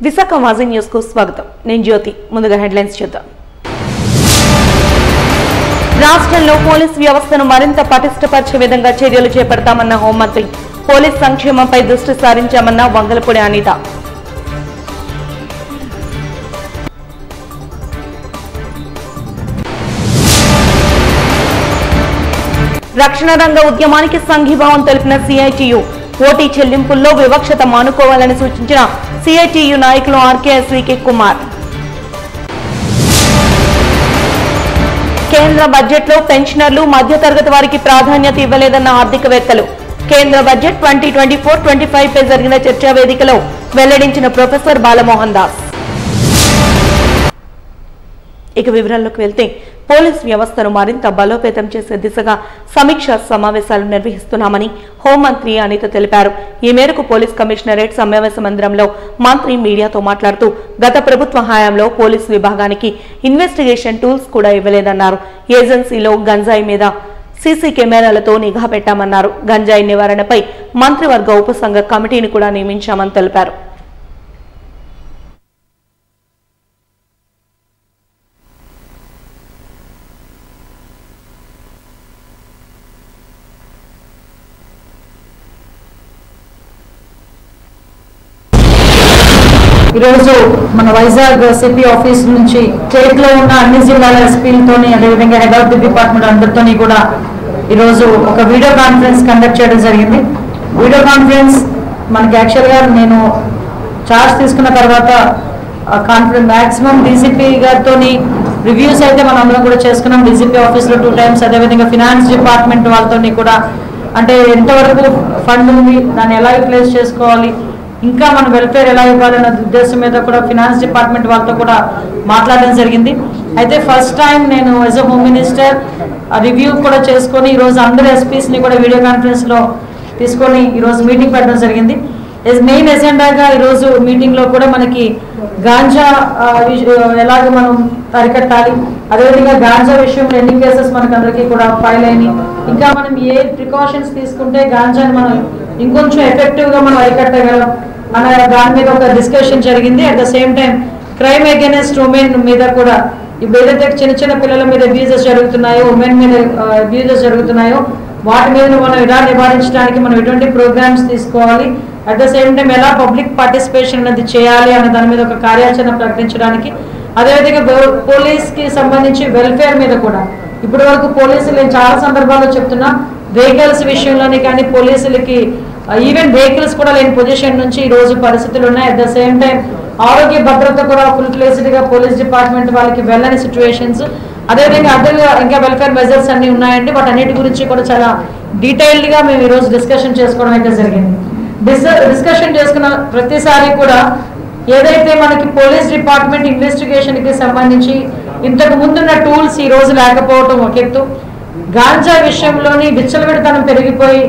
విశాఖ మాజీ న్యూస్ కు స్వాగతం. నేను జ్యోతి. ముందుగా హెడ్లైన్స్ చూద్దాం. రాష్ట్రంలో పోలీస్ వ్యవస్థను మరింత పటిష్టపరిచే విధంగా చర్యలు చేపడతామన్న హోంమంత్రి. పోలీస్ సంక్షేమంపై దృష్టి సారించామన్న వంగలపూడి అనిత. రక్షణ రంగ ఉద్యమానికి సంఘీభావం తెలిపిన సిఐటియు. ఓటీ చెల్లింపుల్లో వివక్షత మానుకోవాలని సూచించిన సిఐటియు నాయకులు ఆర్కేఎస్వికే కుమార్. కేంద్ర బడ్జెట్లో పెన్షనర్లు మధ్యతరగతి వారికి ప్రాధాన్యత ఇవ్వలేదన్న ఆర్థికవేత్తలు. కేంద్ర బడ్జెట్ 2024-25 పై జరిగిన చర్చా వేదికలో వెల్లడించిన ప్రొఫెసర్ బాలమోహన్ దాస్. ఇక వివరాల్లోకి వెళ్తే, పోలీస్ వ్యవస్థను మరింత బలోపేతం చేసే దిశగా సమీక్ష సమావేశాలు నిర్వహిస్తున్నామని హోంమంత్రి అనిత తెలిపారు. ఈ మేరకు పోలీస్ కమిషనరేట్ సమావేశ మందిరంలో మంత్రి మీడియాతో మాట్లాడుతూ, గత ప్రభుత్వ హయాంలో పోలీస్ విభాగానికి ఇన్వెస్టిగేషన్ టూల్స్ కూడా ఇవ్వలేదన్నారు. ఏజెన్సీలో గంజాయి మీద సీసీ కెమెరాలతో నిఘా పెట్టామన్నారు. గంజాయి నివారణపై మంత్రివర్గ ఉపసంఘ కమిటీని కూడా నియమించామని తెలిపారు. ఈరోజు మన వైజాగ్ సిపి ఆఫీస్ నుంచి స్టేట్ లో ఉన్న అన్ని జిల్లాల ఎస్పీలతోని, అదేవిధంగా హెడ్ ఆఫ్ ది డిపార్ట్మెంట్ అందరితోని కూడా ఈరోజు ఒక వీడియో కాన్ఫరెన్స్ కండక్ట్ చేయడం జరిగింది. వీడియో కాన్ఫరెన్స్ మనకి యాక్చువల్గా నేను చార్జ్ తీసుకున్న తర్వాత కాన్ఫరెన్స్ మ్యాక్సిమం డీసీపీ గారితో రివ్యూస్ అయితే మనం అందరం కూడా చేసుకున్నాం. డీసీపీ ఆఫీస్లో 2 times, అదేవిధంగా ఫినాన్స్ డిపార్ట్మెంట్ వాళ్ళతో కూడా, అంటే ఎంతవరకు ఫండ్ ఉంది, దాన్ని ఎలా యూటిలైజ్ చేసుకోవాలి, ఇంకా మన వెల్ఫేర్ ఎలా ఇవ్వాలన్న ఉద్దేశం మీద కూడా ఫినాన్స్ డిపార్ట్మెంట్ వాళ్ళతో కూడా మాట్లాడడం జరిగింది. అయితే ఫస్ట్ టైం నేను as a home minister review కూడా చేసుకొని ఈరోజు అందరు ఎస్పీస్ని కూడా వీడియో కాన్ఫరెన్స్లో తీసుకొని ఈరోజు మీటింగ్ పెట్టడం జరిగింది. మెయిన్ ఎజెండాగా ఈరోజు మీటింగ్లో కూడా మనకి గాంజా ఎలాగ మనం అరికట్టాలి, అదేవిధంగా గాంజా విషయంలో ఎన్ని కేసెస్ మనకు అందరికీ కూడా ఫైల్ అయినాయి, ఇంకా మనం ఏ ప్రికాషన్స్ తీసుకుంటే గాంజాని మనం ఇంకొంచెం ఎఫెక్టివ్గా మనం అరికట్టగలం అనే దాని మీద ఒక డిస్కషన్ జరిగింది. At the same time crime against women మీద కూడా, ఇప్పుడు ఏదైతే చిన్న చిన్న పిల్లల మీద అబ్యూజెస్ జరుగుతున్నాయో, ఉమెన్ మీద అబ్యూజెస్ జరుగుతున్నాయో, వాటి మీద మనం ఎలా నివారించడానికి మనం ఎటువంటి ప్రోగ్రామ్స్ తీసుకోవాలి, అట్ ద సేమ్ టైం ఎలా పబ్లిక్ పార్టిసిపేషన్ అనేది చేయాలి అనే దాని మీద ఒక కార్యాచరణ ప్రకటించడానికి, అదేవిధంగా పోలీస్కి సంబంధించి వెల్ఫేర్ మీద కూడా ఇప్పటి వరకు పోలీసులు నేను చాలా సందర్భాల్లో చెప్తున్నా, వెహికల్స్ విషయంలోనే కానీ పోలీసులకి ఈవెన్ వెహికల్స్ కూడా లేని పొజిషన్ నుంచి ఈ రోజు పరిస్థితులు ఉన్నాయి. అట్ ద సేమ్ టైం ఆరోగ్య భద్రత కూడా ఫుల్ ఫ్లెజ్డ్గా పోలీస్ డిపార్ట్మెంట్ వాళ్ళకి వెళ్ళని సిచ్యువేషన్స్, అదేవిధంగా అదర్గా ఇంకా వెల్ఫేర్ మెజర్స్ అన్ని ఉన్నాయండి. వాటి అన్నిటి గురించి కూడా చాలా డీటెయిల్డ్గా మేము ఈరోజు డిస్కషన్ చేసుకోవడం అయితే జరిగింది. డిస్కషన్ చేసుకున్న ప్రతిసారి కూడా ఏదైతే మనకి పోలీస్ డిపార్ట్మెంట్ ఇన్వెస్టిగేషన్కి సంబంధించి ఇంతకు ముందున్న టూల్స్ ఈ రోజు లేకపోవటం ఒక ఎత్తు, గాంజా విషయంలోని విచ్చలవిడితనం పెరిగిపోయి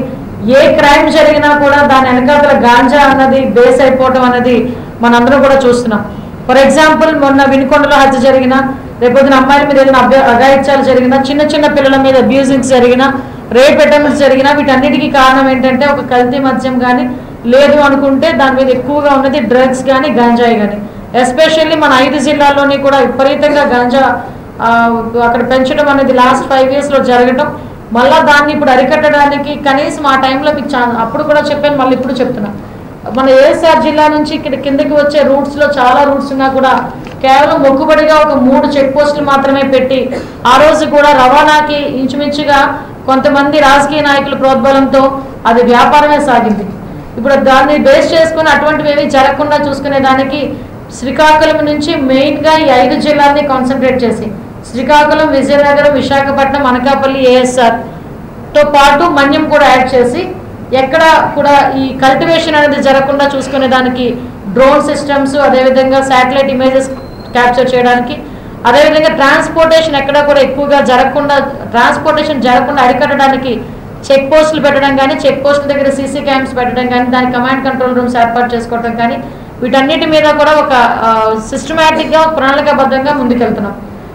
ఏ క్రైమ్ జరిగినా కూడా దాని వెనకాల గాంజా అన్నది బేస్ అయిపోవటం అనేది మనందరం కూడా చూస్తున్నాం. ఫర్ ఎగ్జాంపుల్ మొన్న వినుకొండలో హత్య జరిగిన, రేపొద్దున అమ్మాయిల మీద ఏదైనా అఘాయిత్యాలు జరిగినా, చిన్న చిన్న పిల్లల మీద అబ్యూజింగ్స్ జరిగినా, రేప్ అటెంప్ట్స్ జరిగినా, వీటన్నిటికీ కారణం ఏంటంటే ఒక కల్తీ మద్యం కానీ, లేదు అనుకుంటే దాని మీద ఎక్కువగా ఉన్నది డ్రగ్స్ కానీ గంజాయి కానీ. ఎస్పెషల్లీ మన 5 జిల్లాల్లోని కూడా విపరీతంగా గంజా అక్కడ పెంచడం అనేది లాస్ట్ 5 yearsలో జరగడం, మళ్ళీ దాన్ని ఇప్పుడు అరికట్టడానికి కనీసం ఆ టైంలో మీకు అప్పుడు కూడా చెప్పాను, మళ్ళీ ఇప్పుడు చెప్తున్నా, మన ఏఎస్ఆర్ జిల్లా నుంచి ఇక్కడ కిందకి వచ్చే రూట్స్లో చాలా రూట్స్ ఉన్నా కూడా కేవలం మొక్కుబడిగా ఒక 3 చెక్ పోస్టులు మాత్రమే పెట్టి, ఆ రోజు కూడా రవాణాకి ఇంచుమించుగా కొంతమంది రాజకీయ నాయకుల ప్రోద్బలంతో అది వ్యాపారమే సాగింది. ఇప్పుడు దాన్ని బేస్ చేసుకుని అటువంటివి ఏవి జరగకుండా చూసుకునే దానికి శ్రీకాకుళం నుంచి మెయిన్గా ఈ 5 జిల్లాల్ని కాన్సన్ట్రేట్ చేసి శ్రీకాకుళం, విజయనగరం, విశాఖపట్నం, అనకాపల్లి, ఏఎస్ఆర్తో పాటు మన్యం కూడా యాడ్ చేసి ఎక్కడ కూడా ఈ కల్టివేషన్ అనేది జరగకుండా చూసుకునే దానికి డ్రోన్ సిస్టమ్స్, అదేవిధంగా శాటిలైట్ ఇమేజెస్ క్యాప్చర్ చేయడానికి, అదేవిధంగా ట్రాన్స్పోర్టేషన్ ఎక్కడ కూడా ఎక్కువగా జరగకుండా అరికట్టడానికి చెక్ పోస్టులు పెట్టడం కానీ, చెక్ పోస్టుల దగ్గర సీసీ క్యామ్స్ పెట్టడం కానీ, దాని కమాండ్ కంట్రోల్ రూమ్స్ ఏర్పాటు చేసుకోవడం కానీ, వీటన్నిటి మీద కూడా ఒక సిస్టమేటిక్గా ప్రణాళికాబద్ధంగా ముందుకెళ్తున్నాం.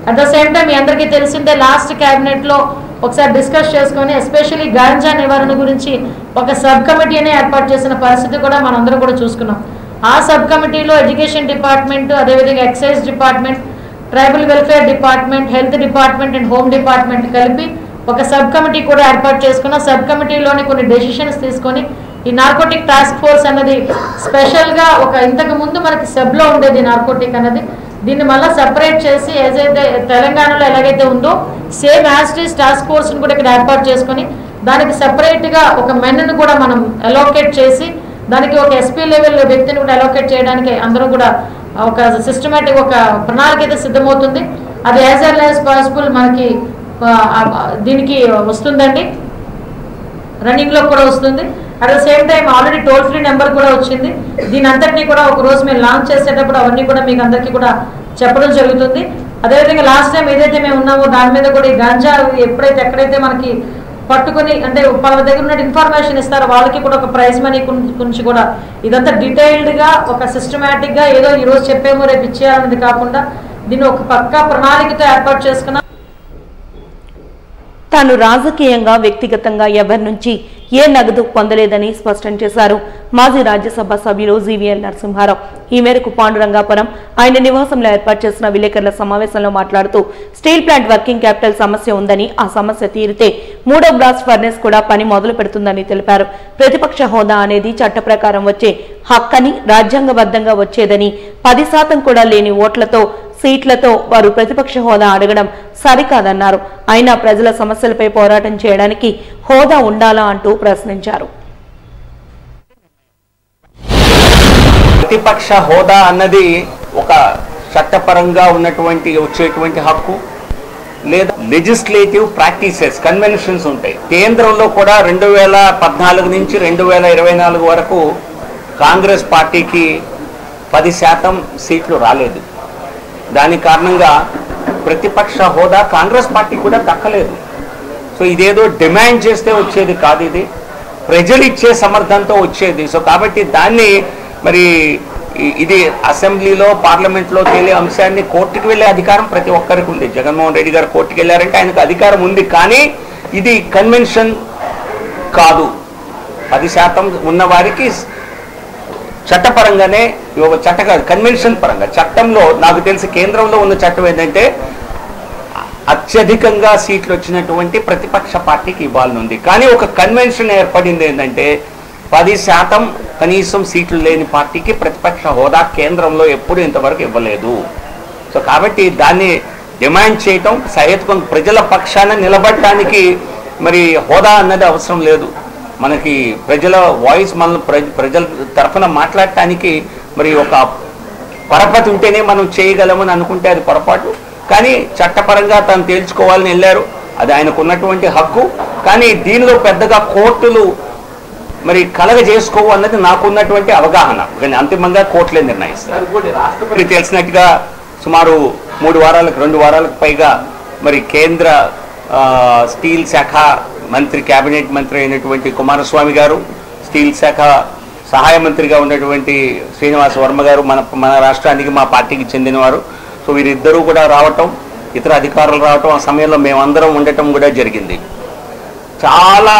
అట్ ద సేమ్ టైం మీ అందరికీ తెలిసిందే లాస్ట్ క్యాబినెట్లో ఒకసారి డిస్కస్ చేసుకొని ఎస్పెషల్లీ గాంజా నివారణ గురించి ఒక సబ్ కమిటీని ఏర్పాటు చేసిన పరిస్థితి కూడా మనందరం కూడా చూసుకున్నాం. ఆ సబ్ కమిటీలో ఎడ్యుకేషన్ డిపార్ట్మెంట్, అదేవిధంగా excise department, tribal welfare department, health department and home department కలిపి ఒక సబ్ కమిటీ కూడా ఏర్పాటు చేసుకున్న. సబ్ కమిటీలోని కొన్ని డెసిషన్స్ తీసుకొని ఈ నార్కోటిక్ టాస్క్ ఫోర్స్ అన్నది స్పెషల్గా ఒక ఇంతకు ముందు మనకి సబ్లో ఉండేది నార్కోటిక్ అన్నది, దీన్ని మళ్ళీ సపరేట్ చేసి ఏదైతే తెలంగాణలో ఎలాగైతే ఉందో సేమ్ యాస్టీస్ టాస్క్ ఫోర్స్ని కూడా ఇక్కడ ఏర్పాటు చేసుకొని దానికి సపరేట్గా ఒక మెన్ను కూడా మనం అలోకేట్ చేసి దానికి ఒక ఎస్పీ లెవెల్ వ్యక్తిని కూడా అలోకేట్ చేయడానికి అందరూ కూడా ఒక సిస్టమేటిక్ ఒక ప్రణాళిక అయితే సిద్ధమవుతుంది. అది యాజ్ ఎర్లీ యాజ్ పాసిబుల్ మనకి దీనికి వస్తుందండి, రన్నింగ్లో కూడా వస్తుంది. At the same time already told free number కూడా వచ్చింది. దీని అంతటినీ కూడా ఒక రోజు మేము లాంచ్ చేసేటప్పుడు అవన్నీ కూడా మీకు అందరికీ కూడా చెప్పడం జరుగుతుంది. అదేవిధంగా లాస్ట్ టైం ఏదైతే మేము ఉన్నామో దాని మీద కూడా ఈ గాంజా ఎక్కడైతే మనకి పట్టుకుని అంటే వాళ్ళ దగ్గర ఉన్న ఇన్ఫర్మేషన్ ఇస్తారో వాళ్ళకి కూడా ఒక ప్రైజ్ మనీ గురించి కూడా ఇదంతా డీటెయిల్డ్గా ఒక సిస్టమేటిక్గా ఏదో ఈరోజు చెప్పేమో రేపు ఇచ్చేయాలన్నది కాకుండా దీన్ని ఒక పక్కా ప్రణాళికతో ఏర్పాటు చేసుకున్నాం. తాను రాజకీయంగా వ్యక్తిగతంగా ఎవరి నుంచి ఏ నగదు పొందలేదని స్పష్టం చేశారు మాజీ రాజ్యసభ సభ్యులు జీవీఎల్ నరసింహారావు. ఈ మేరకు పాండురంగాపురం ఆయన నివాసంలో ఏర్పాటు చేసిన విలేకరుల సమావేశంలో మాట్లాడుతూ స్టీల్ ప్లాంట్ వర్కింగ్ క్యాపిటల్ సమస్య ఉందని, ఆ సమస్య తీరితే 3వ బ్లాస్ట్ ఫర్నేస్ కూడా పని మొదలు పెడుతుందని తెలిపారు. ప్రతిపక్ష హోదా అనేది చట్ట ప్రకారం వచ్చే హక్కని, రాజ్యాంగబద్ధంగా వచ్చేదని, 10% కూడా లేని ఓట్లతో సీట్లతో వారు ప్రతిపక్ష హోదా అడగడం సరికాదన్నారు. అయినా ప్రజల సమస్యలపై పోరాటం చేయడానికి హోదా ఉండాలా అంటూ ప్రశ్నించారు. ప్రతిపక్ష హోదా అన్నది ఒక చట్టపరంగా వచ్చేటువంటి హక్కు, లేదా లెజిస్లేటివ్ ప్రాక్టీసెస్, కన్వెన్షన్స్ ఉంటాయి. కేంద్రంలో కూడా 2014 నుంచి 2024 వరకు కాంగ్రెస్ పార్టీకి 10% సీట్లు రాలేదు. దాని కారణంగా ప్రతిపక్ష హోదా కాంగ్రెస్ పార్టీ కూడా దక్కలేదు. సో ఇదేదో డిమాండ్ చేస్తే వచ్చేది కాదు, ఇది ప్రజలు ఇచ్చే సమర్థంతో వచ్చేది. సో కాబట్టి దాన్ని మరి ఇది అసెంబ్లీలో, పార్లమెంట్లో తేలే అంశాన్ని కోర్టుకు వెళ్ళే అధికారం ప్రతి ఒక్కరికి ఉంది. జగన్మోహన్ రెడ్డి గారు కోర్టుకు వెళ్ళారంటే ఆయనకు అధికారం ఉంది. కానీ ఇది కన్వెన్షన్ కాదు. 10% ఉన్న వారికి చట్టపరంగానే కన్వెన్షన్ పరంగా చట్టంలో నాకు తెలిసి కేంద్రంలో ఉన్న చట్టం ఏంటంటే అత్యధికంగా సీట్లు వచ్చినటువంటి ప్రతిపక్ష పార్టీకి ఇవ్వాలనుంది. కానీ ఒక కన్వెన్షన్ ఏర్పడింది ఏంటంటే 10% కనీసం సీట్లు లేని పార్టీకి ప్రతిపక్ష హోదా కేంద్రంలో ఎప్పుడు ఇంతవరకు ఇవ్వలేదు. సో కాబట్టి దాన్ని డిమాండ్ చేయటం సహేతుకం, ప్రజల పక్షాన నిలబడటానికి మరి హోదా అన్నది అవసరం లేదు. మనకి ప్రజల వాయిస్, మన ప్రజల తరఫున మాట్లాడటానికి మరి ఒక పరపతి ఉంటేనే మనం చేయగలమని అనుకుంటే అది పొరపాటు. కానీ చట్టపరంగా తను తేల్చుకోవాలని వెళ్ళారు, అది ఆయనకు ఉన్నటువంటి హక్కు. కానీ దీనిలో పెద్దగా కోర్టులు మరి కలగజేసుకోవు అన్నది నాకున్నటువంటి అవగాహన. కానీ అంతిమంగా కోర్టులే నిర్ణయిస్తారు. ఇప్పుడు తెలిసినట్టుగా సుమారు 2 వారాలకు పైగా మరి కేంద్ర స్టీల్ శాఖ మంత్రి, కేబినెట్ మంత్రి అయినటువంటి కుమారస్వామి గారు, స్టీల్ శాఖ సహాయ మంత్రిగా ఉన్నటువంటి శ్రీనివాస వర్మ గారు మన రాష్ట్రానికి, మా పార్టీకి చెందినవారు. సో వీరిద్దరూ కూడా రావటం, ఇతర అధికారులు రావటం, ఆ సమయంలో మేమందరం ఉండటం కూడా జరిగింది. చాలా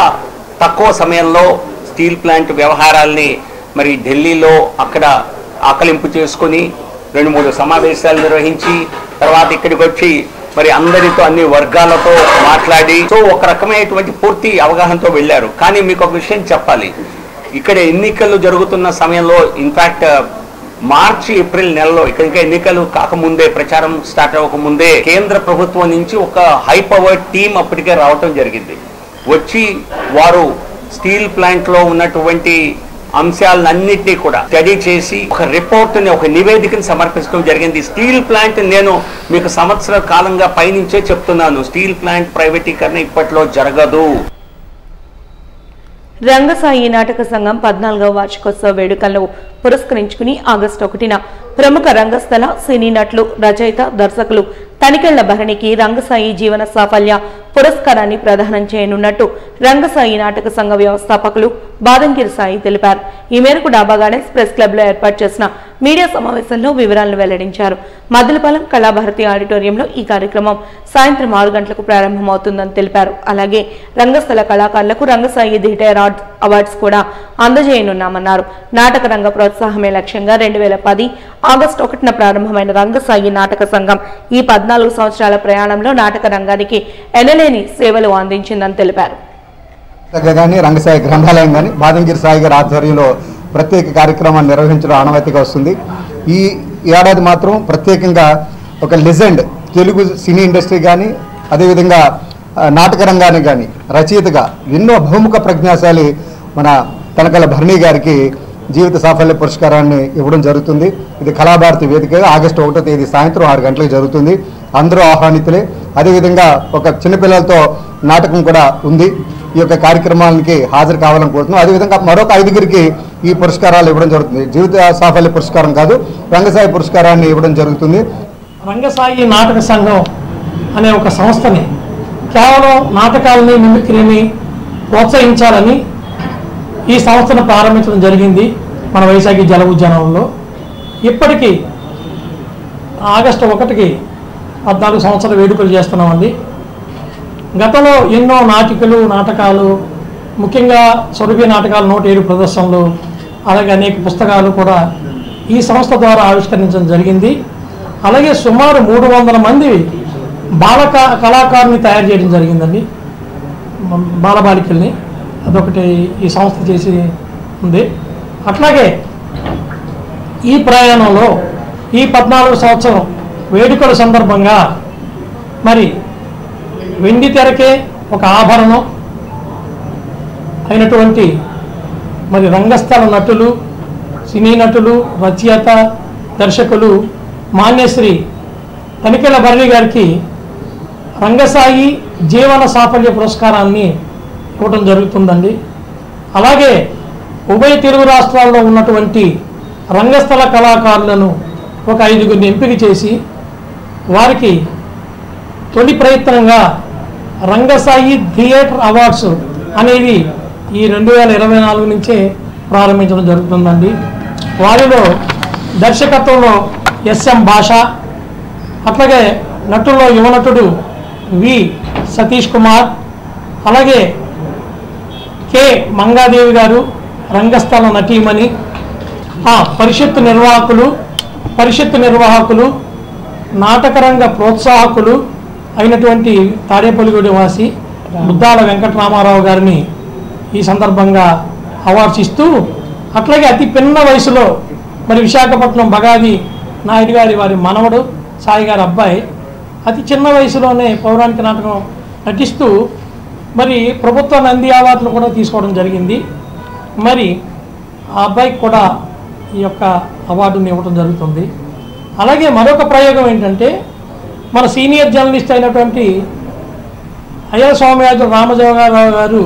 తక్కువ సమయంలో స్టీల్ ప్లాంట్ వ్యవహారాల్ని మరి ఢిల్లీలో అక్కడ ఆకలింపు చేసుకొని 2-3 సమావేశాలు నిర్వహించి తర్వాత ఇక్కడికి వచ్చి మరి అందరితో, అన్ని వర్గాలతో మాట్లాడి సో ఒక రకమైనటువంటి పూర్తి అవగాహనతో వెళ్ళారు. కానీ మీకు ఒక విషయం చెప్పాలి, ఇక్కడ ఎన్నికలు జరుగుతున్న సమయంలో ఇన్ఫాక్ట్ మార్చి, ఏప్రిల్ నెలలో ఇక్కడ ఎన్నికలు కాకముందే, ప్రచారం స్టార్ట్ అవ్వకముందే కేంద్ర ప్రభుత్వం నుంచి ఒక హై పవర్ టీం అప్పటికే రావటం జరిగింది. వచ్చి వారు స్టీల్ ప్లాంట్లో ఉన్నటువంటి అంశాలన్నింటినీ కూడా స్టడీ చేసి ఒక రిపోర్ట్ని, ఒక నివేదికను సమర్పించడం జరిగింది. స్టీల్ ప్లాంట్ నేను మీకు సంవత్సర కాలంగా పైనుంచే చెప్తున్నాను, స్టీల్ ప్లాంట్ ప్రైవేటీకరణ ఇప్పట్లో జరగదు. రంగసాయి నాటక సంఘం 14వ వార్షికోత్సవ వేడుకలను పురస్కరించుకుని ఆగస్టు 1న ప్రముఖ రంగస్థల, సినీ నటులు, రచయిత, దర్శకులు తనికెళ్ల భరణికి రంగసాయి జీవన సాఫల్య పురస్కారాన్ని ప్రదానం చేయనున్నట్టు రంగసాయి నాటక సంఘ వ్యవస్థాపకులు బాదంగిరి సాయి తెలిపారు. ఈ మేరకు డాబా గార్డెన్స్ ప్రెస్ క్లబ్ లో ఏర్పాటు చేసిన మీడియా సమావేశంలో వివరాలను వెల్లడించారు. మద్దలపాలెం కళాభారతి ఆడిటోరియంలో ఈ కార్యక్రమం సాయంత్రం 6 గంటలకు ప్రారంభమవుతుందని తెలిపారు. అలాగే రంగస్థల కళాకారులకు రంగసాయి థియేటర్ అవార్డ్స్ కూడా అందజేయనున్నామన్నారు. నాటక రంగ ప్రోత్సాహమే లక్ష్యంగా 2010 ఆగస్టు 1న ప్రారంభమైన రంగసాయి నాటక సంఘం ఈ 14 సంవత్సరాల ప్రయాణంలో నాటక రంగానికి ఎనలేని సేవలు అందించిందని తెలిపారు. రంగసాయి గ్రంథాలయం కానీ బాదంగిరి సాయి గారి ఆధ్వర్యంలో ప్రత్యేక కార్యక్రమాన్ని నిర్వహించడం ఆనవాయితీగా వస్తుంది. ఈ ఏడాది మాత్రం ప్రత్యేకంగా ఒక లెజెండ్ తెలుగు సినీ ఇండస్ట్రీ కానీ, అదేవిధంగా నాటక రంగానికి కానీ రచయితగా ఎన్నో బహుముఖ ప్రజ్ఞాశాలి మన తనకల భరణి గారికి జీవిత సాఫల్య పురస్కారాన్ని ఇవ్వడం జరుగుతుంది. ఇది కళాభారతి వేదికగా ఆగస్టు 1వ తేదీ సాయంత్రం 6 గంటలకు జరుగుతుంది. అందరూ ఆహ్వానితులే. అదేవిధంగా ఒక చిన్నపిల్లలతో నాటకం కూడా ఉంది. ఈ యొక్క కార్యక్రమానికి హాజరు కావాలని కోరుతున్నాం. అదేవిధంగా మరొక 5గురికి ఈ పురస్కారాలు ఇవ్వడం జరుగుతుంది. జీవిత సాఫల్య పురస్కారం కాదు, రంగసాయి పురస్కారాన్ని ఇవ్వడం జరుగుతుంది. రంగసాయి నాటక సంఘం అనే ఒక సంస్థని కేవలం నాటకాలని, మిమిక్రీని ప్రోత్సహించాలని ఈ సంస్థను ప్రారంభించడం జరిగింది మన వైశాఖి జల ఉద్యానంలో. ఇప్పటికీ ఆగస్టు 1కి 14 సంవత్సరాల వేడుకలు చేస్తున్నామండి. గతంలో ఎన్నో నాటకాలు, ముఖ్యంగా స్వరూపీ నాటకాలు 107 ప్రదర్శనలు, అలాగే అనేక పుస్తకాలు కూడా ఈ సంస్థ ద్వారా ఆవిష్కరించడం జరిగింది. అలాగే సుమారు 300 మంది కళాకారుని తయారు చేయడం జరిగిందండి, బాలబాలికల్ని. అదొకటి ఈ సంస్థ చేసి ఉంది. అట్లాగే ఈ ప్రయాణంలో ఈ 14 సంవత్సరం వేడుకల సందర్భంగా మరి వెండి తెరకే ఒక ఆభరణం అయినటువంటి మరి రంగస్థల నటులు, సినీ నటులు, రచయిత, దర్శకులు మాన్యశ్రీ తనికెళ్ల భరణి గారికి రంగసాయి జీవన సాఫల్య పురస్కారాన్ని ఇవ్వడం జరుగుతుందండి. అలాగే ఉభయ తెలుగు రాష్ట్రాల్లో ఉన్నటువంటి రంగస్థల కళాకారులను ఒక 5గురిని ఎంపిక చేసి వారికి తొలి ప్రయత్నంగా రంగసాయి థియేటర్ అవార్డ్స్ అనేవి ఈ 2024 నుంచే ప్రారంభించడం జరుగుతుందండి. వారిలో దర్శకత్వంలో ఎస్ఎం భాష, అట్లాగే నటుల్లో యువనటుడు వి సతీష్ కుమార్, అలాగే కె మంగాదేవి గారు రంగస్థల నటీమణి, పరిషత్తు నిర్వాహకులు నాటకరంగ ప్రోత్సాహకులు అయినటువంటి తాడేపల్లిగూడెం వాసి ముద్దాల వెంకటరామారావు గారిని ఈ సందర్భంగా అవార్డ్స్ ఇస్తూ, అట్లాగే అతి పిన్న వయసులో మరి విశాఖపట్నం బగాది నాయుడు గారి వారి మనవడు సాయి గారి అబ్బాయి అతి చిన్న వయసులోనే పౌరాణిక నాటకం నటిస్తూ మరి ప్రభుత్వ నంది అవార్డులు కూడా తీసుకోవడం జరిగింది. మరి ఆ అబ్బాయికి కూడా ఈ యొక్క అవార్డుని ఇవ్వడం జరుగుతుంది. అలాగే మరొక ప్రయోగం ఏంటంటే మన సీనియర్ జర్నలిస్ట్ అయినటువంటి అయ్యల స్వామియాజు రామజోగారావు గారు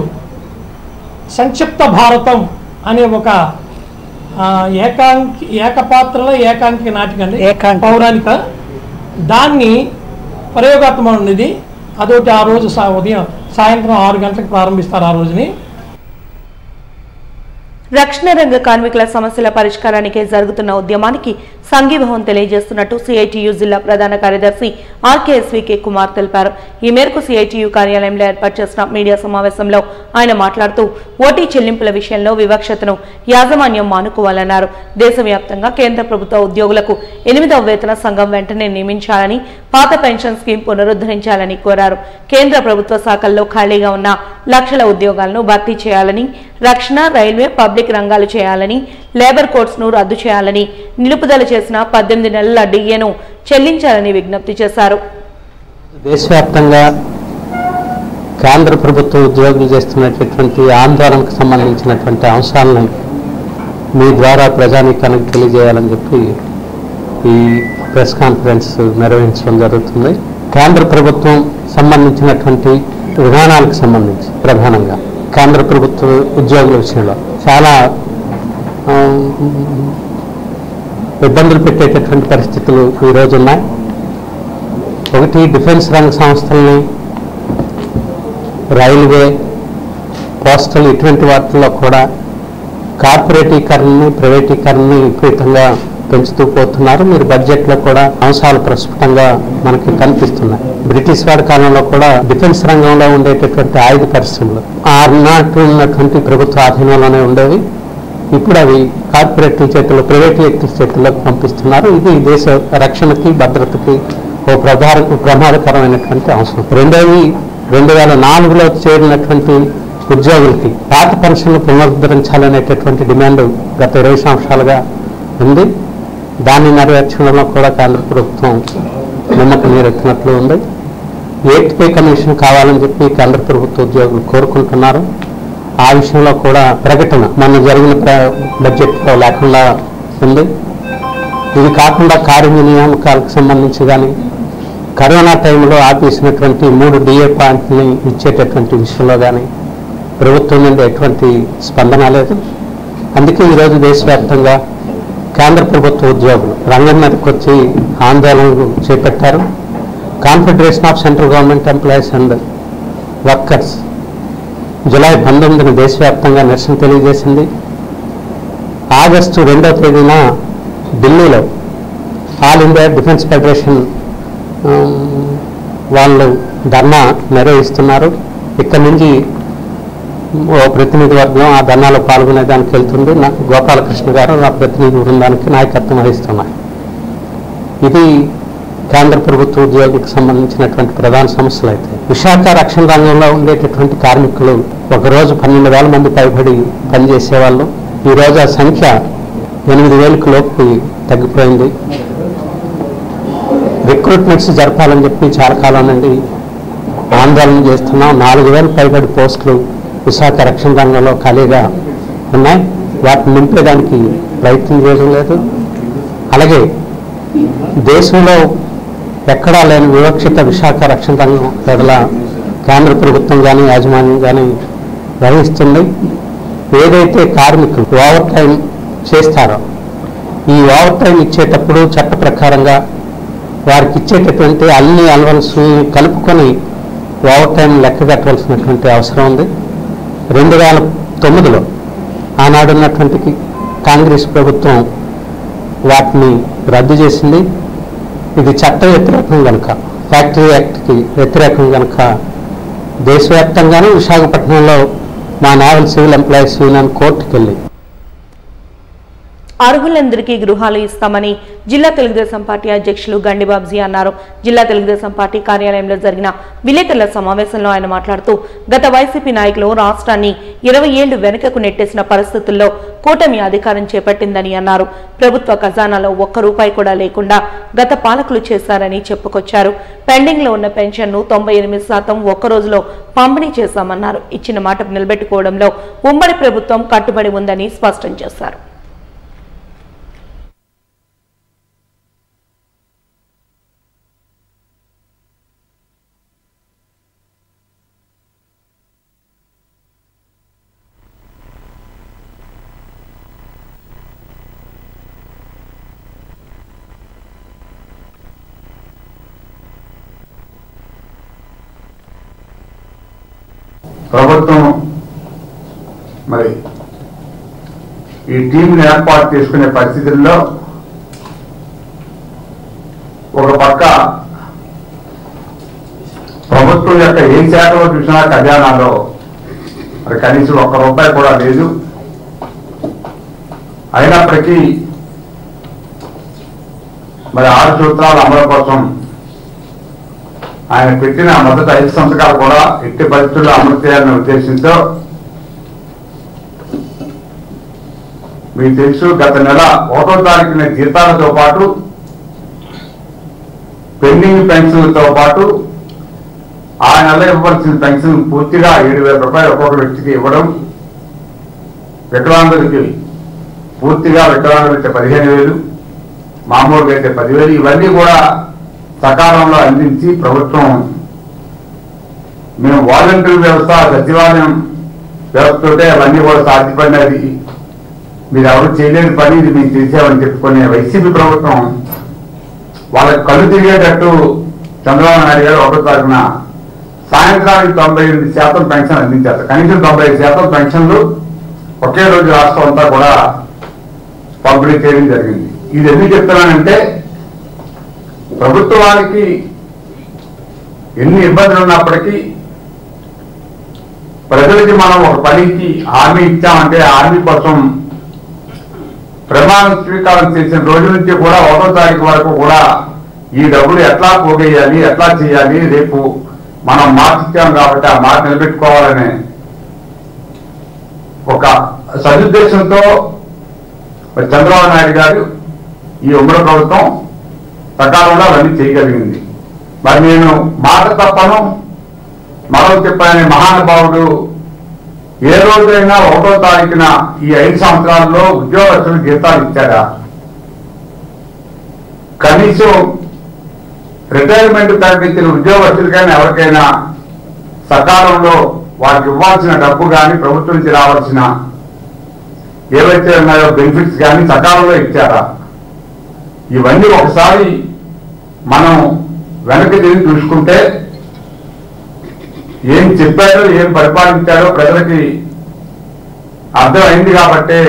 సంక్షిప్త భారతం అనే ఒక ఏకపాత్రల ఏకాంకిక నాటికండి, పౌరాణిక, దాన్ని ప్రయోగాత్మకమైనది. అదొకటి ఆ రోజు సాయంత్రం 6 గంటలకు ప్రారంభిస్తారు. ఆ రోజుని రక్షణ రంగ కార్మికుల సమస్యల పరిష్కారానికి జరుగుతున్న ఉద్యమానికి సంఘీభావం తెలియజేస్తున్నట్టు సిఐటియు జిల్లా ప్రధాన కార్యదర్శి ఆర్కేఎస్వికే కుమార్ తెలిపారు. ఈ మేరకు సిఐటియు కార్యాలయంలో ఏర్పాటు చేసిన మీడియా సమావేశంలో ఆయన మాట్లాడుతూ ఓటీ చెల్లింపుల విషయంలో వివక్షతను యాజమాన్యం మానుకోవాలన్నారు. దేశవ్యాప్తంగా కేంద్ర ప్రభుత్వ ఉద్యోగులకు 8వ వేతన సంఘం వెంటనే నియమించాలని, పాత పెన్షన్ స్కీమ్ పునరుద్ధరించాలని కోరారు. కేంద్ర ప్రభుత్వ శాఖల్లో ఖాళీగా ఉన్న లక్షల ఉద్యోగాలను భర్తీ చేయాలని, రక్షణ, రైల్వే, పబ్లిక్ రంగాలు చేయాలని, లేబర్ కోడ్స్ ను రద్దు చేయాలని, నిలుపుదల చేసిన 18 నెలల డిఏను చెల్లించాలని విజ్ఞప్తి చేశారు. దేశవ్యాప్తంగా కేంద్ర ప్రభుత్వ ఉద్యోగులు చేస్తున్నటువంటి ఆందోళనకు సంబంధించినటువంటి అంశాలను మీ ద్వారా ప్రజానీకానికి తెలియజేయాలని చెప్పి ఈ ప్రెస్ కాన్ఫరెన్స్ నిర్వహించడం జరుగుతుంది. కేంద్ర ప్రభుత్వం సంబంధించినటువంటి విధానాలకు సంబంధించి ప్రధానంగా కేంద్ర ప్రభుత్వ ఉద్యోగుల విషయంలో చాలా ఇబ్బందులు పెట్టేటటువంటి పరిస్థితులు ఈరోజు ఉన్నాయి. ఒకటి, డిఫెన్స్ రంగ సంస్థల్ని, రైల్వే, పోస్టల్ ఇటువంటి వాటిల్లో కూడా కార్పొరేటీకరణని, ప్రైవేటీకరణని విపరీతంగా పెంచుతూ పోతున్నారు. మీరు బడ్జెట్లో కూడా అంశాలు ప్రస్ఫుటంగా మనకి కనిపిస్తున్నాయి. బ్రిటిష్ వాడి కాలంలో కూడా డిఫెన్స్ రంగంలో ఉండేటటువంటి ఆయుధ పరిశ్రమలు ఆనాటి ఉన్నటువంటి ప్రభుత్వ ఆధీనంలోనే ఉండేవి. ఇప్పుడు అవి కార్పొరేట్ల చేతుల్లో, ప్రైవేట్ వ్యక్తుల చేతుల్లోకి పంపిస్తున్నారు. ఇది దేశ రక్షణకి, భద్రతకి ఓ ప్రమాదకరమైనటువంటి అంశం. రెండోది, 2004లో చేరినటువంటి ఉద్యోగులకి పాత పెన్షన్లు పునరుద్ధరించాలనేటటువంటి డిమాండ్ గత 20 సంవత్సరాలుగా ఉంది. దాన్ని నెరవేర్చడంలో కూడా కేంద్ర ప్రభుత్వం నిమ్మకు నీరెత్తినట్లు ఉంది. 8th పే కమిషన్ కావాలని చెప్పి కేంద్ర ప్రభుత్వ ఉద్యోగులు కోరుకుంటున్నారు. ఆ విషయంలో కూడా ప్రకటన మొన్న జరిగిన బడ్జెట్లో లేకుండా ఉంది. ఇది కాకుండా కార్మిక నియామకాలకు సంబంధించి కానీ కరోనా టైంలో ఆపేసినటువంటి 3 DA పాయింట్ని ఇచ్చేటటువంటి విషయంలో కానీ ప్రభుత్వం నుండి ఎటువంటి స్పందన లేదు. అందుకే ఈరోజు దేశవ్యాప్తంగా కేంద్ర ప్రభుత్వ ఉద్యోగులు రంగం మీదకి వచ్చి ఆందోళనలు చేపట్టారు. Confederation of central government employees and workers July 19న దేశవ్యాప్తంగా నిరసన తెలియజేసింది. ఆగస్టు 2వ తేదీన ఢిల్లీలో ఆల్ ఇండియా డిఫెన్స్ ఫెడరేషన్ వాళ్ళు ధర్నా నిర్వహిస్తున్నారు. ఇక్కడి నుంచి ఓ ప్రతినిధి వర్గం ఆ ధర్నాలో పాల్గొనేదానికి వెళ్తుంది. గోపాలకృష్ణ గారు ఆ ప్రతినిధి బృందానికి నాయకత్వం వహిస్తున్నారు. ఇది కేంద్ర ప్రభుత్వ ఉద్యోగులకు సంబంధించినటువంటి ప్రధాన సమస్యలు. అయితే విశాఖ రక్షణ రంగంలో ఉండేటటువంటి కార్మికులు ఒకరోజు 12,000 మంది పైబడి పనిచేసేవాళ్ళు. ఈరోజు ఆ సంఖ్య 8,000కు లోపు తగ్గిపోయింది. రిక్రూట్మెంట్స్ జరపాలని చెప్పి చాలా కాలం నుండి ఆందోళన చేస్తున్నాం. 4,000 పైబడి పోస్టులు విశాఖ రక్షణ రంగంలో ఖాళీగా ఉన్నాయి. వాటిని నింపేదానికి ప్రయత్నం చేయడం లేదు. అలాగే దేశంలో ఎక్కడా లేని వివక్షిత విశాఖ రక్షణ రంగం ఎడల కేంద్ర ప్రభుత్వం కానీ యాజమాన్యం కానీ వహిస్తుంది. ఏదైతే కార్మికులు ఓవర్ టైం చేస్తారో ఈ ఓవర్ టైం ఇచ్చేటప్పుడు చట్ట ప్రకారంగా వారికి ఇచ్చేటటువంటి అన్ని అలవెన్స్ కలుపుకొని ఓవర్ టైం లెక్క కట్టవలసినటువంటి అవసరం ఉంది. 2009లో ఆనాడున్నటువంటి కాంగ్రెస్ ప్రభుత్వం వాటిని రద్దు చేసింది. ఇది చట్ట వ్యతిరేకం కనుక, ఫ్యాక్టరీ యాక్ట్కి వ్యతిరేకం కనుక దేశవ్యాప్తంగానూ విశాఖపట్నంలో మా నేవల్ సివిల్ ఎంప్లాయీస్ యూనియన్ కోర్టుకు వెళ్ళి అర్హులందరికీ గృహాలు ఇస్తామని జిల్లా తెలుగుదేశం పార్టీ అధ్యక్షులు గండిబాబ్జీ అన్నారు. జిల్లా తెలుగుదేశం పార్టీ కార్యాలయంలో జరిగిన విలేకరుల సమావేశంలో ఆయన మాట్లాడుతూ గత వైసీపీ నాయకులు రాష్ట్రాన్ని 20 ఏళ్లు వెనుకకు నెట్టేసిన పరిస్థితుల్లో కూటమి అధికారం చేపట్టిందని అన్నారు. ప్రభుత్వ ఖజానాలో ఒక్క రూపాయి కూడా లేకుండా గత పాలకులు చేశారని చెప్పుకొచ్చారు. పెండింగ్ లో ఉన్న పెన్షన్ను 98% ఒక్క రోజులో పంపిణీ చేశామన్నారు. ఇచ్చిన మాట నిలబెట్టుకోవడంలో ఉమ్మడి ప్రభుత్వం కట్టుబడి ఉందని స్పష్టం చేశారు. ప్రభుత్వం మరి ఈ టీంని ఏర్పాటు చేసుకునే పరిస్థితుల్లో ఒక పక్క ప్రభుత్వం యొక్క ఏ శాఖలో చూసినా ఖజానాలో మరి కనీసం ఒక్క రూపాయి కూడా లేదు. అయినప్పటికీ మరి 6 సూత్రాల అమలు కోసం ఆయన పెట్టిన మొదటి 5 సంతకాలు కూడా ఎట్టి పరిస్థితుల్లో అమలు చేయాలనే ఉద్దేశంతో మీకు తెలుసు గత నెల 1వ తారీఖున జీతాలతో పాటు పెండింగ్ పెన్షన్లతో పాటు ఆ నెల ఇవ్వవలసిన పెన్షన్ పూర్తిగా 7,000 రూపాయలు ఒక్కొక్క వ్యక్తికి ఇవ్వడం, వికలాంగులకి పూర్తిగా వికలాంగులు అయితే 15,000, మామూలుగా అయితే 10,000. ఇవన్నీ కూడా సకాలంలో అందించి ప్రభుత్వం మేము వాలంటరీ వ్యవస్థ, సచివాలయం వ్యవస్థతోటే అవన్నీ కూడా సాధ్యపడినది. మీరు ఎవరు చేయలేని పని ఇది మేము చేసామని చెప్పుకునే వైసీపీ ప్రభుత్వం వాళ్ళకి కళ్ళు తిరిగేటట్టు చంద్రబాబు నాయుడు గారు 1వ తారీఖున సాయంత్రానికి 98% పెన్షన్ అందించారు. కనీసం 95% పెన్షన్లు ఒకే రోజు రాష్ట్రం అంతా కూడా పంపిణీ చేయడం జరిగింది. ఇది ఎందుకు చెప్తున్నానంటే ప్రభుత్వానికి ఎన్ని ఇబ్బందులు ఉన్నప్పటికీ ప్రజలకి మనం ఒక పనికి హామీ ఇచ్చామంటే హామీ కోసం ప్రమాణ స్వీకారం చేసిన రోజు నుంచి కూడా 1వ తారీఖు వరకు కూడా ఈ డబ్బులు ఎట్లా పోగేయాలి, ఎట్లా చేయాలి, రేపు మనం మాట ఇచ్చాం కాబట్టి ఆ మాట నిలబెట్టుకోవాలనే ఒక సదుద్దేశంతో చంద్రబాబు నాయుడు గారు ఈ ఉమ్మడి ప్రభుత్వం సకాలంలో అవన్నీ చేయగలిగింది. మరి నేను మాట తప్పను మరో చెప్పానే మహానుభావుడు ఏ రోజైనా 1వ తారీఖున ఈ 5 సంవత్సరాల్లో ఉద్యోగస్తులు జీతాలు ఇచ్చారా? కనీసం రిటైర్మెంట్ ప్రకటించిన ఉద్యోగస్తులకైనా ఎవరికైనా సకాలంలో వారికి ఇవ్వాల్సిన డబ్బు కానీ ప్రభుత్వం నుంచి రావాల్సిన ఏవైతే ఉన్నాయో బెనిఫిట్స్ కానీ సకాలంలో ఇచ్చారా? ఇవన్నీ ఒకసారి మనం వెనక్కి తిరిగి చూసుకుంటే ఏం చెప్పారో, ఏం పరిపాలించారో ప్రజలకి అర్థమైంది. కాబట్టి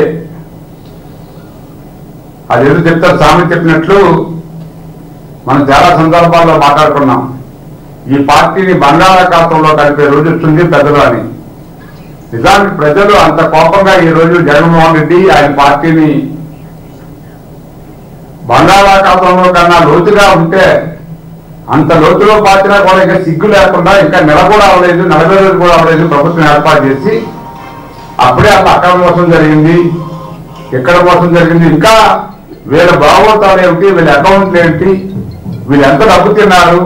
అది ఏదో చెప్తారు, సామెత చెప్పినట్లు మనం చాలా సందర్భాల్లో మాట్లాడుకున్నాం. ఈ పార్టీని బంగాళాఖాతంలో కలిపే రోజు వస్తుంది పెద్దలు అని. నిజానికి ప్రజలు అంత కోపంగా ఈ రోజు జగన్మోహన్ రెడ్డి ఆయన పార్టీని బంగాళాఖాతంలో కన్నా లోతుగా ఉంటే అంత లోతులో పార్టీనా కూడా ఇంకా సిగ్గు లేకుండా ఇంకా నెల కూడా అవ్వలేదు, 40 రోజులు కూడా అవ్వలేదు ప్రభుత్వం ఏర్పాటు చేసి అప్పుడే అసలు అక్కడ మోసం జరిగింది, ఇక్కడ మోసం జరిగింది, ఇంకా వీళ్ళ భాగోతాలు ఏమిటి, వీళ్ళ అకౌంట్లు ఏమిటి, వీళ్ళు ఎంత డబ్బు తిన్నారు,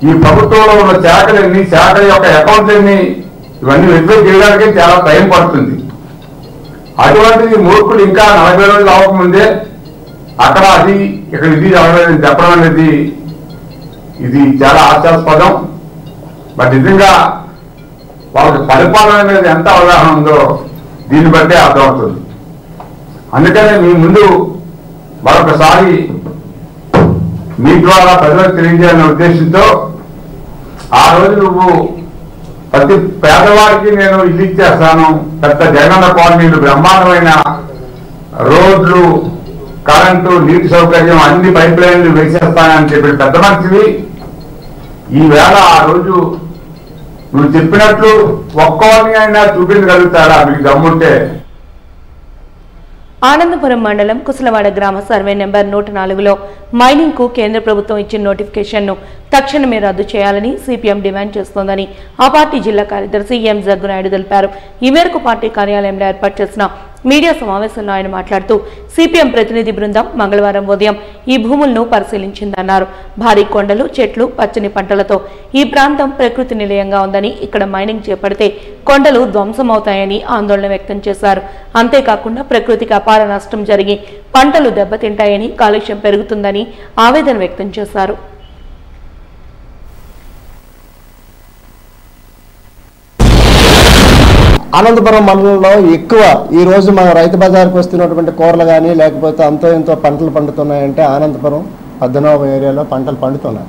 ఈ ప్రభుత్వంలో ఉన్న శాఖలన్నీ, శాఖ యొక్క అకౌంట్లన్నీ ఇవన్నీ వెరిఫై చేయడానికి చాలా టైం పడుతుంది. అటువంటిది మూర్ఖులు ఇంకా 40 రోజులు అవ్వకముందే అక్కడ అది ఇక్కడ ఇది అవ్వలేదు చెప్పడం అనేది ఇది చాలా హాస్యాస్పదం. బట్ నిజంగా వాళ్ళకి పరిపాలన అనేది ఎంత అవగాహన ఉందో దీన్ని బట్టే అర్థమవుతుంది. అందుకనే మీ ముందు మరొకసారి మీ ద్వారా ప్రజలకు తెలియజేయాలనే ఉద్దేశంతో ఆ రోజు నువ్వు ప్రతి పేదవాడికి నేను ఇల్లు ఇచ్చేస్తాను, పెద్ద జగనన్న కాలనీలు, బ్రహ్మాండమైన రోడ్లు, కరెంటు, నీటి సౌకర్యం, అన్ని పైప్ లైన్లు వేసేస్తానని చెప్పి పెద్ద మనిషివి. ఈవేళ ఆ రోజు నువ్వు చెప్పినట్లు ఒక్కోని అయినా చూపించగలుగుతారా మీకు దమ్ముంటే? ఆనందపురం మండలం కుసలవాడ గ్రామ సర్వే నెంబర్ 104లో మైనింగ్ కు కేంద్ర ప్రభుత్వం ఇచ్చిన నోటిఫికేషన్ ను తక్షణమే రద్దు చేయాలని సిపిఎం డిమాండ్ చేస్తోందని ఆ పార్టీ జిల్లా కార్యదర్శి ఎం జగ్గునాయుడు తెలిపారు. ఈ మేరకు పార్టీ కార్యాలయంలో ఏర్పాటు చేసిన మీడియా సమావేశంలో ఆయన మాట్లాడుతూ సిపిఎం ప్రతినిధి బృందం మంగళవారం ఉదయం ఈ భూములను పరిశీలించిందన్నారు. భారీ కొండలు, చెట్లు, పచ్చని పంటలతో ఈ ప్రాంతం ప్రకృతి నిలయంగా ఉందని ఇక్కడ మైనింగ్ చేపడితే కొండలు ధ్వంసమవుతాయని ఆందోళన వ్యక్తం చేశారు. అంతేకాకుండా ప్రకృతికి అపార నష్టం జరిగి పంటలు దెబ్బతింటాయని, కాలుష్యం పెరుగుతుందని ఆవేదన వ్యక్తం చేశారు. అనంతపురం మండలంలో ఎక్కువ ఈ రోజు మన రైతు బజార్కి వస్తున్నటువంటి కూరలు కానీ లేకపోతే అంతో ఎంతో పంటలు పండుతున్నాయంటే అనంతపురం 19వ ఏరియాలో పంటలు పండుతున్నాయి.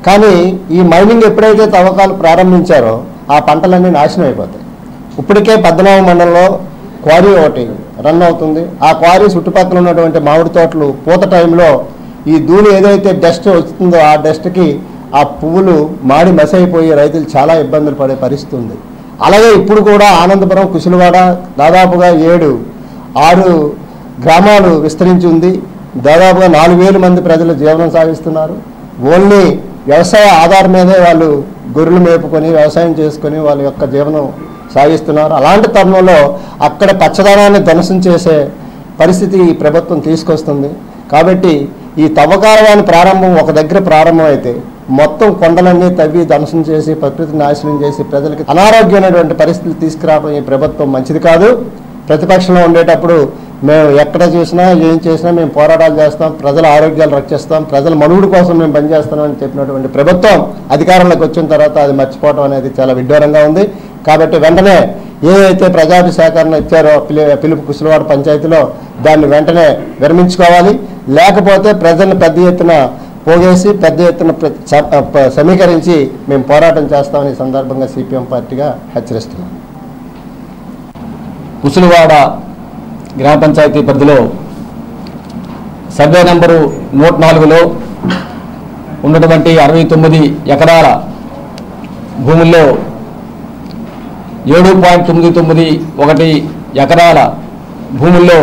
కానీ ఈ మైనింగ్ ఎప్పుడైతే తవ్వకాలు ప్రారంభించారో ఆ పంటలన్నీ నాశనం అయిపోతాయి. ఇప్పటికే 19వ మండలంలో క్వారీ ఒకటి రన్ అవుతుంది. ఆ క్వారీ చుట్టుపక్కల ఉన్నటువంటి మామిడి తోటలు పూత టైంలో ఈ ధూళి ఏదైతే డస్ట్ వస్తుందో ఆ డస్ట్కి ఆ పువ్వులు మాడి మసైపోయి రైతులు చాలా ఇబ్బందులు పడే పరిస్థితి ఉంది. అలాగే ఇప్పుడు కూడా ఆనందపురం, కుశలవాడ దాదాపుగా 7-6 గ్రామాలు విస్తరించి ఉంది. దాదాపుగా 4,000 మంది ప్రజలు జీవనం సాగిస్తున్నారు. ఓన్లీ వ్యవసాయ ఆధారం మీదే వాళ్ళు గొర్రెలు మేపుకొని వ్యవసాయం చేసుకొని వాళ్ళ యొక్క జీవనం సాగిస్తున్నారు. అలాంటి తరుణంలో అక్కడ పచ్చదనాన్ని ధ్వంసం చేసే పరిస్థితి ఈ ప్రభుత్వం తీసుకొస్తుంది. కాబట్టి ఈ తవ్వకాల ప్రారంభం ఒక దగ్గర ప్రారంభం అయితే మొత్తం కొండలన్నీ తవ్వి ధ్వంసం చేసి ప్రకృతిని నాశనం చేసి ప్రజలకి అనారోగ్యమైనటువంటి పరిస్థితులు తీసుకురావడం ఈ ప్రభుత్వం మంచిది కాదు. ప్రతిపక్షంలో ఉండేటప్పుడు మేము ఎక్కడ చూసినా ఏం చేసినా మేము పోరాటాలు చేస్తాం, ప్రజల ఆరోగ్యాలు రక్షిస్తాం, ప్రజల మనుగడ కోసం మేము పనిచేస్తామని చెప్పినటువంటి ప్రభుత్వం అధికారంలోకి వచ్చిన తర్వాత అది మర్చిపోవడం అనేది చాలా విడ్డూరంగా ఉంది. కాబట్టి వెంటనే ఏదైతే ప్రజాభిసేకరణ ఇచ్చారో పిలుపు కుసులవాడ పంచాయతీలో దాన్ని వెంటనే విరమించుకోవాలి. లేకపోతే ప్రజలను పెద్ద ఎత్తున పోగేసి పెద్ద ఎత్తున సమీకరించి మేము పోరాటం చేస్తామని సందర్భంగా సిపిఎం పార్టీగా హెచ్చరిస్తున్నాం. కుసులవాడ గ్రామ పంచాయతీ పరిధిలో సర్వే నంబరు 104లో ఉన్నటువంటి 69 ఎకరాల భూముల్లో 7.991 ఎకరాల భూముల్లో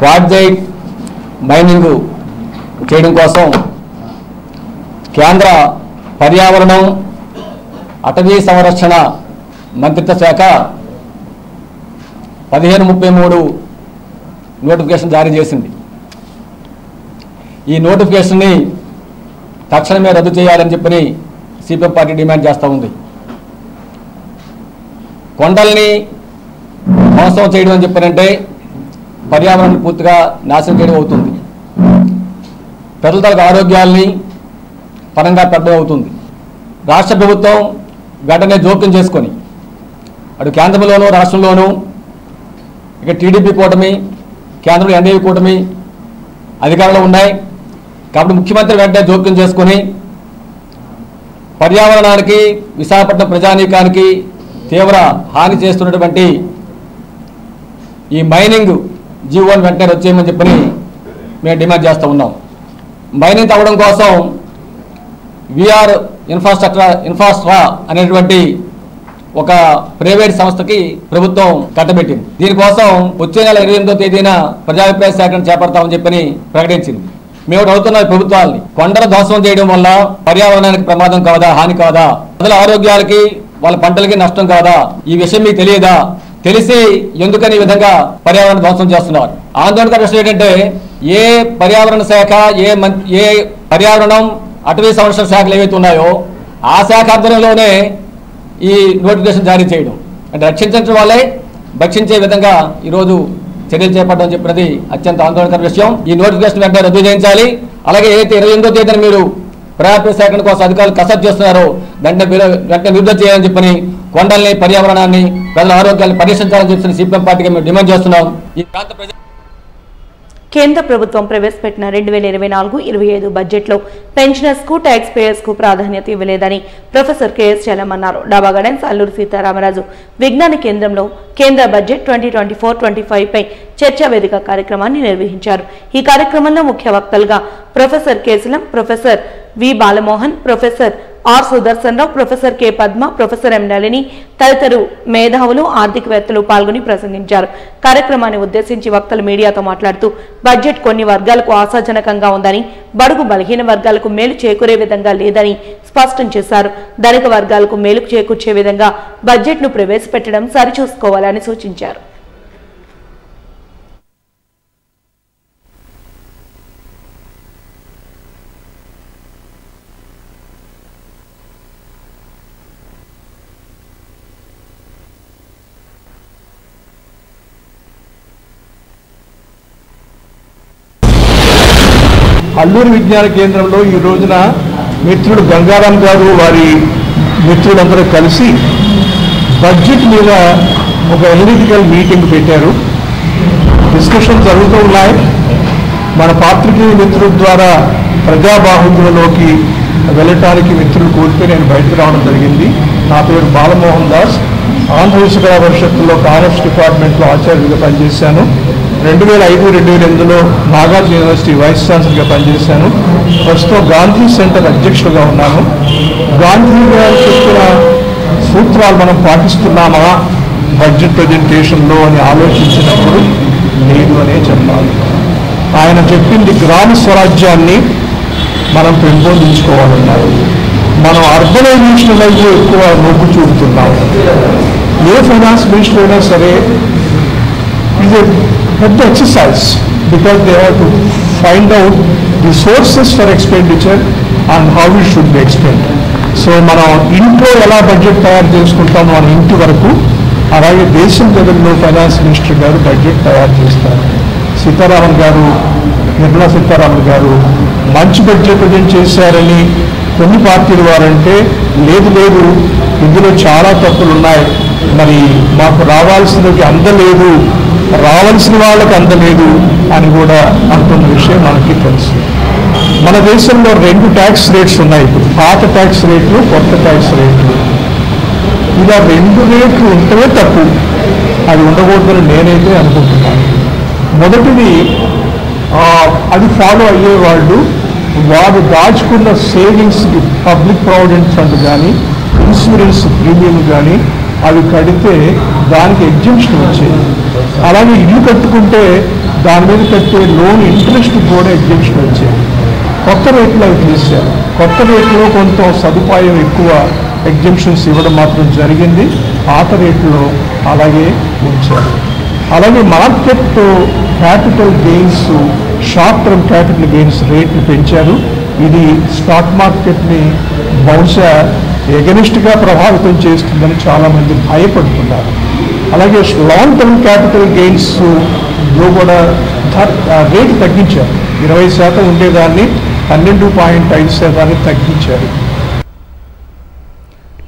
క్వాడ్జైట్ మైనింగ్ చేయడం కోసం కేంద్ర పర్యావరణం అటవీ సంరక్షణ మంత్రిత్వ శాఖ 1533 నోటిఫికేషన్ జారీ చేసింది. ఈ నోటిఫికేషన్ని తక్షణమే రద్దు చేయాలని చెప్పని సిపిఎం పార్టీ డిమాండ్ చేస్తూ ఉంది. కొండల్ని ధ్వంసం చేయడం అని చెప్పారంటే పర్యావరణాన్ని పూర్తిగా నాశనం చేయడం అవుతుంది, ప్రజల తరగతి ఆరోగ్యాల్ని పరంగా పెట్టడం అవుతుంది. రాష్ట్ర ప్రభుత్వం వెంటనే జోక్యం చేసుకొని అటు కేంద్రంలోనూ రాష్ట్రంలోనూ ఇక టీడీపీ కూటమి, కేంద్రంలో ఎన్డీఏ కూటమి అధికారంలో ఉన్నాయి. కాబట్టి ముఖ్యమంత్రి వెంటనే జోక్యం చేసుకొని పర్యావరణానికి, విశాఖపట్నం ప్రజానీకానికి తీవ్ర హాని చేస్తున్నటువంటి ఈ మైనింగ్ జీవోని వెంటనే రద్దు చేయమని చెప్పని మేము డిమాండ్ చేస్తూ ఉన్నాం. మైనింగ్ తవ్వడం కోసం విఆర్ ఇన్ఫ్రాస్ట్రా అనేటువంటి ఒక ప్రైవేట్ సంస్థకి ప్రభుత్వం కట్టబెట్టింది. దీనికోసం వచ్చే నెల 28వ తేదీన ప్రజాభిప్రాయ సేకరణ చేపడతామని చెప్పని ప్రకటించింది. మేము అడుగుతున్న ప్రభుత్వాలని కొండల ధ్వంసం చేయడం వల్ల పర్యావరణానికి ప్రమాదం కాదా, హాని కాదా, ప్రజల ఆరోగ్యాలకి వాళ్ళ పంటలకి నష్టం కాదా, ఈ విషయం మీకు తెలియదా? తెలిసి ఎందుకని ఈ విధంగా పర్యావరణ ధ్వంసం చేస్తున్నారు? ఆందోళనకర విషయం ఏంటంటే ఏ పర్యావరణ శాఖ, ఏ పర్యావరణం అటవీ సంరక్షణ శాఖలు ఏవైతే ఉన్నాయో ఆ శాఖ ఆధ్వర్యంలోనే ఈ నోటిఫికేషన్ జారీ చేయడం అంటే రక్షించడం వాళ్ళే భక్షించే విధంగా ఈరోజు చర్యలు చేపట్టడం చెప్పినది అత్యంత ఆందోళనకర విషయం. ఈ నోటిఫికేషన్ వెంటనే రద్దు చేయించాలి. అలాగే ఏదైతే 28వ తేదీన మీరు ప్రజాభిప్రాయ సేకరణ కోసం అధికారులు కసరత్తు చేస్తున్నారో వెంటనే నిర్ధారణ చేయాలని చెప్పని కొండల్ని, పర్యావరణాన్ని, ప్రజల ఆరోగ్యాన్ని పరిరక్షించాలని చెప్పిన సిపిఎం పార్టీగా మేము డిమాండ్ చేస్తున్నాం. ఈ ప్రాంత కేంద్ర ప్రభుత్వం ప్రవేశపెట్టిన 2024-25 బడ్జెట్లో పెన్షనర్స్ కు, ట్యాక్స్ పేయర్స్ కు ప్రాధాన్యత ఇవ్వలేదని ప్రొఫెసర్ కెఎస్ చలం అన్నారు. డాబా గార్డెన్స్ అల్లూరు సీతారామరాజు విజ్ఞాన కేంద్రంలో కేంద్ర బడ్జెట్ 2024-25 పై చర్చా వేదిక కార్యక్రమాన్ని నిర్వహించారు. ఈ కార్యక్రమంలో ముఖ్య వక్తలుగా professor K Chalam, professor V Balamohan, professor R Sudarshan Rao, professor K Padma, professor M Nalini తదితరులు మేధావులు, ఆర్థికవేత్తలు పాల్గొని ప్రసంగించారు. కార్యక్రమాన్ని ఉద్దేశించి వక్తలు మీడియాతో మాట్లాడుతూ బడ్జెట్ కొన్ని వర్గాలకు ఆశాజనకంగా ఉందని, బడుగు బలహీన వర్గాలకు మేలు చేకూరే విధంగా లేదని స్పష్టం చేశారు. ధనిక వర్గాలకు మేలు చేకూర్చే విధంగా బడ్జెట్ను ప్రవేశపెట్టడం సరిచూసుకోవాలని సూచించారు. అల్లూరు విజ్ఞాన కేంద్రంలో ఈ రోజున మిత్రుడు గంగారాం గారు వారి మిత్రులందరూ కలిసి బడ్జెట్ మీద ఒక ఎనలిటికల్ మీటింగ్ పెట్టారు. డిస్కషన్ జరుగుతూ ఉన్నాయి. మన పాత్రికేయ మిత్రుల ద్వారా ప్రజాబాహుల్యంలోకి వెళ్ళటానికి మిత్రులు కోరితే నేను బయటకు రావడం జరిగింది. నా పేరు బాలమోహన్ దాస్. ఆంధ్ర విశ్వకళా పరిషత్తులో కామర్స్ డిపార్ట్మెంట్లో ఆచార్యుడిగా పనిచేశాను. 2005-2008లో నాగార్జున యూనివర్సిటీ వైస్ ఛాన్సలర్గా పనిచేశాను. ప్రస్తుతం గాంధీ సెంటర్ అధ్యక్షుడిగా ఉన్నాను. గాంధీ గారు చెప్పిన సూత్రాలు మనం పాటిస్తున్నామా బడ్జెట్ ప్రజెంటేషన్లో అని ఆలోచించినప్పుడు లేదు అనే చెప్పాలి. ఆయన చెప్పింది గ్రామ స్వరాజ్యాన్ని మనం పెంపొందించుకోవాలన్నారు. మనం అర్బనైజేషన్ వైపు ఎక్కువ మొగ్గు చూపుతున్నాం. ఏ ఫైనాన్స్ మినిస్టర్ అయినా సరే ఇది పెద్ద exercise because they have to find out the sources for expenditure and how it should be expend. So మనం ఇంట్లో ఎలా బడ్జెట్ తయారు చేసుకుంటామో మన ఇంటి వరకు అలాగే దేశం లెవెల్లో ఫైనాన్స్ మినిస్టర్ గారు బడ్జెట్ తయారు చేస్తారు. సీతారామన్ గారు, నిర్మలా సీతారామన్ గారు మంచి బడ్జెట్ ప్రజెంట్ చేశారని కొన్ని పార్టీల వారంటే లేదు ఇందులో చాలా తప్పులు ఉన్నాయి, మరి మాకు రావాల్సినవి అందలేదు, రావాల్సిన వాళ్ళకి అందలేదు అని కూడా అంటున్న విషయం మనకి తెలుసు. మన దేశంలో 2 ట్యాక్స్ రేట్స్ ఉన్నాయి. ఇప్పుడు పాత ట్యాక్స్ రేట్లు, కొత్త ట్యాక్స్ రేట్లు. ఇలా 2 రేట్లు ఉంటేనే తప్పు, అది ఉండకూడదని నేనైతే అనుకుంటున్నాను. మొదటిది అది ఫాలో అయ్యేవాళ్ళు వారు దాచుకున్న సేవింగ్స్ పబ్లిక్ ప్రావిడెంట్ ఫండ్ కానీ ఇన్సూరెన్స్ ప్రీమియం కానీ అవి కడితే దానికి ఎగ్జంప్షన్ వచ్చేది. అలాగే ఇల్లు కట్టుకుంటే దాని మీద కట్టే లోన్ ఇంట్రెస్ట్ కూడా ఎగ్జంప్షన్ వచ్చేది. కొత్త రేట్లు అవి తీశారు. కొత్త రేట్లో కొంత సదుపాయం ఎక్కువ ఎగ్జంప్షన్స్ ఇవ్వడం మాత్రం జరిగింది. పాత రేట్లో అలాగే ఉంచారు. అలాగే market capital gains, short term capital gains రేట్లు పెంచారు. ఇది స్టాక్ మార్కెట్ని బహుశా ఎగనిస్ట్గా ప్రభావితం చేస్తుందని చాలామంది భయపడుతున్నారు. అలాగే లాంగ్ టర్మ్ క్యాపిటల్ గెయిన్స్లో కూడా రేటు తగ్గించారు. 20% ఉండేదాన్ని 12.5% తగ్గించారు.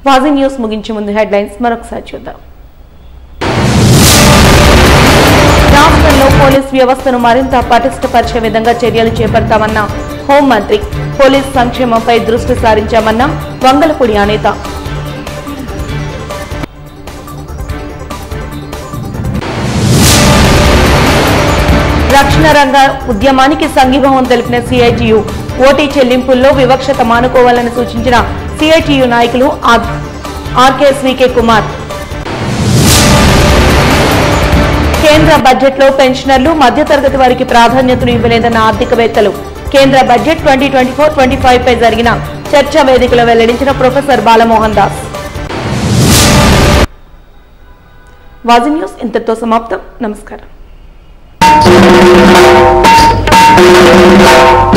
వాజీ న్యూస్ ముగించే ముందు హెడ్లైన్స్ మరొకసారి చూద్దాం. రాష్ట్రంలో పోలీస్ వ్యవస్థను మరింత పటిష్టపరిచే విధంగా చర్యలు చేపడతామన్న హోంమంత్రి. పోలీస్ సంక్షేమంపై దృష్టి సారించామన్న వంగలపూడి అనిత. రక్షణ రంగ ఉద్యమానికి సంఘీభావం తెలిపిన సిఐటియు. ఓటీ చెల్లింపుల్లో వివక్షత మానుకోవాలని సూచించిన సిఐటియు నాయకులు ఆర్కేఎస్వీకే కుమార్. కేంద్ర బడ్జెట్లో పెన్షనర్లు, మధ్యతరగతి వారికి ప్రాధాన్యతను ఇవ్వలేదన్న ఆర్థికవేత్తలు. కేంద్ర బడ్జెట్ 2024-25 పై జరిగిన చర్చా వేదికలో వెల్లడించిన ప్రొఫెసర్ బాలమోహన్ దాస్. వాజీ న్యూస్ ఇంతటితో సమాప్తం. నమస్కారం. We'll be right back.